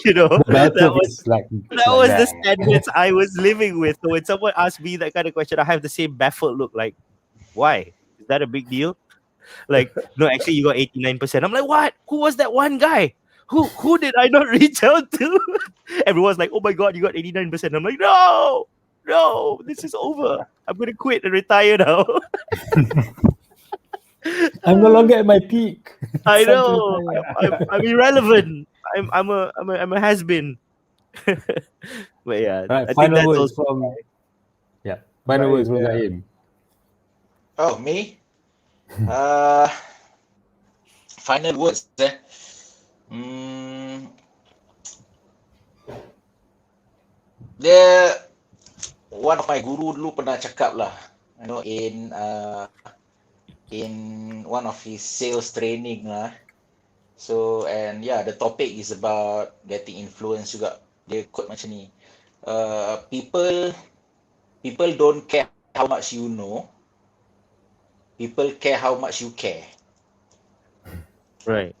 The bell That curve was is like that like was the that. standards I was living with. So when someone asked me that kind of question, I have the same baffled look. Like, why? Is that a big deal? Like, no, actually, you got 89%. I'm like, what? Who was that one guy? Who did I not reach out to? Everyone's like, oh my god, you got 89%. I'm like, no, no, this is over. I'm gonna quit and retire now. I'm no longer at my peak. I It's time to know. retire. I'm irrelevant. I'm a has been. But yeah, All right, I think final that's words also from final Zaim, words from yeah. Zaim. Oh, me? Uh, Final words. Hmm, dia one of my guru dulu pernah cakap lah, in one of his sales training lah. So, and yeah, the topic is about getting influence juga. Dia quote macam ni. People don't care how much you know. People care how much you care. right.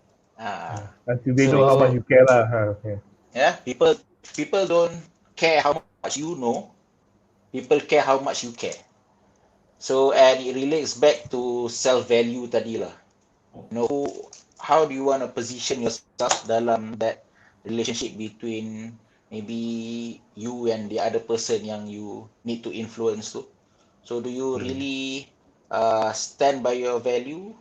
Until they know how much So you care lah. Okay. yeah, people don't care how much you know. People care how much you care. So, and it relates back to self value tadi lah. How do you want to position yourself dalam that relationship between maybe you and the other person yang you need to influence tu. So do you really stand by your value?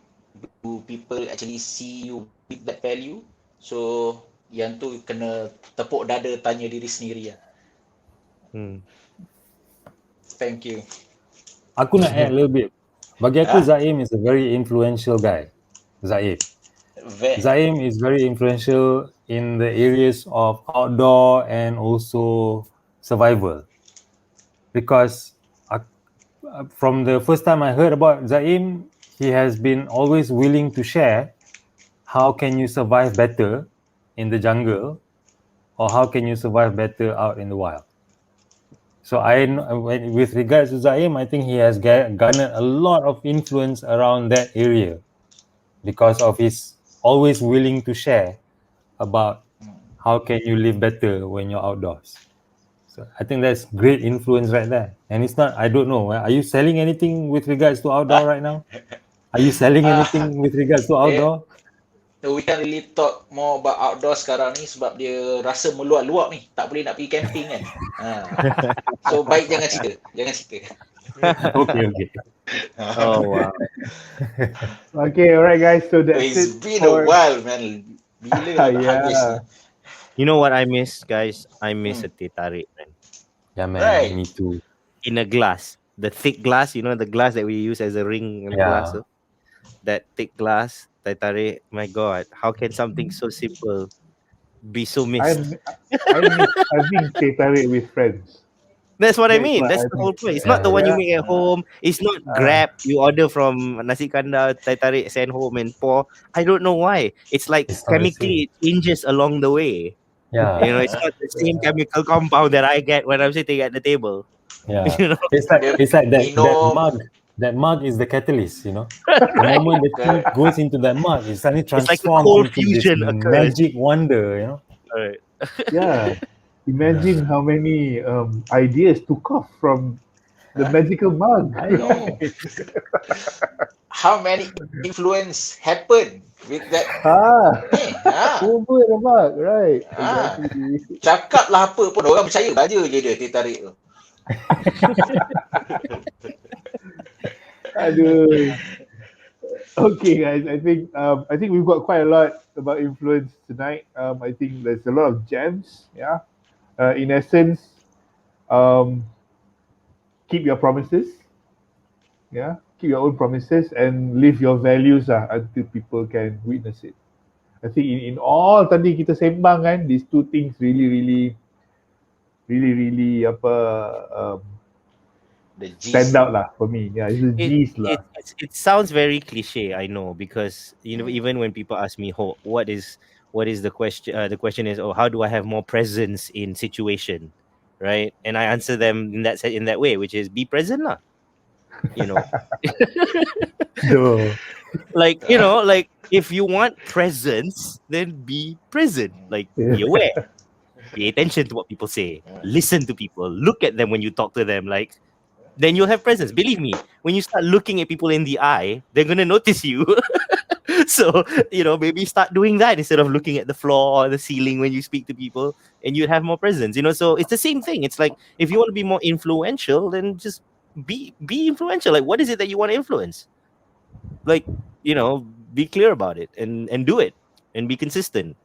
Do people actually see you with that value? So yang tu kena tepuk dada tanya diri sendiri lah. Hmm. Thank you. Aku nak add a little bit. Bagi aku, Ah. Zaim is a very influential guy. Zaim is very influential in the areas of outdoor and also survival. Because from the first time I heard about Zaim, he has been always willing to share how can you survive better in the jungle, or how can you survive better out in the wild. So with regards to Zaim, I think he has garnered a lot of influence around that area because of his always willing to share about how can you live better when you're outdoors. So I think that's great influence right there. And it's not, I don't know, are you selling anything with regards to outdoor right now? Are you selling anything with regards to outdoor? We can't really talk more about outdoor sekarang ni sebab dia rasa meluap-luap ni. Tak boleh nak pergi camping kan. So baik jangan cerita. Okay. Oh wow. Okay, alright guys. So that's It's it been for... a while, man. Bila nak habis ni? You know what I miss, guys? I miss a teh tarik, man. Yeah, man, Right. me too. In a glass, the thick glass, the glass that we use as a ring and glass. That thick glass, teh tarik. My God, how can something so simple be so missed? I miss having teh tarik with friends. That's what I That's mean. what That's I the miss. whole point. It's not the one you Yeah. make at home. It's not Grab. You order from nasi kandar, teh tarik, send home and pour. I don't know why. It's like It's not the chemically it changes along the way. Yeah. It's not the same chemical compound that I get when I'm sitting at the table. Yeah. You know? It's like that Minum. mug. That mug is the catalyst, The moment the tea goes into that mug, it suddenly It's like a transforms cold into this fusion occurs. magic wonder, Alright. Yeah. Imagine how many ideas took off from the magical mug. I know. how many influence happen with that Ah, ni? over the mark, right? Ah. Exactly. Cakap lah apa pun orang percaya saja je dia teh tarik tu. Aduh. Okay, guys. I think we've got quite a lot about influence tonight. I think there's a lot of gems. Yeah. In essence, um, keep your promises. Yeah. Keep your own promises and live your values until people can witness it. I think in all tadi kita sembang kan, these two things really apa The stand gist. out lah for me. Yeah, it's the G's lah. It sounds very cliche, I know, because even when people ask me, what is the question? The question is, oh, how do I have more presence in situation, right? And I answer them in that way, which is be present lah. You know, Duh. like if you want presence, then be present. Like be Yeah. aware, pay attention to what people say, listen to people, look at them when you talk to them. Like then you'll have presence. Believe me, when you start looking at people in the eye, they're gonna notice you. So maybe start doing that instead of looking at the floor or the ceiling when you speak to people, and you'd have more presence. So it's the same thing. It's like if you want to be more influential, then just be influential. Like what is it that you want to influence? Like be clear about it and do it and be consistent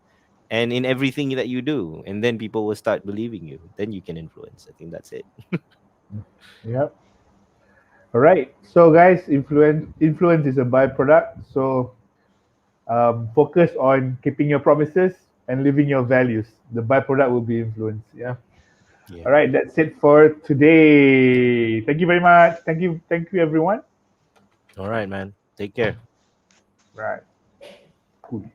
and in everything that you do, and then people will start believing you. Then you can influence. I think that's it. Yep. All right. So guys, influence is a byproduct. So focus on keeping your promises and living your values. The byproduct will be influence. Yeah. Yeah. All right. That's it for today. Thank you very much. Thank you everyone. All right, man. Take care. Right. Cool.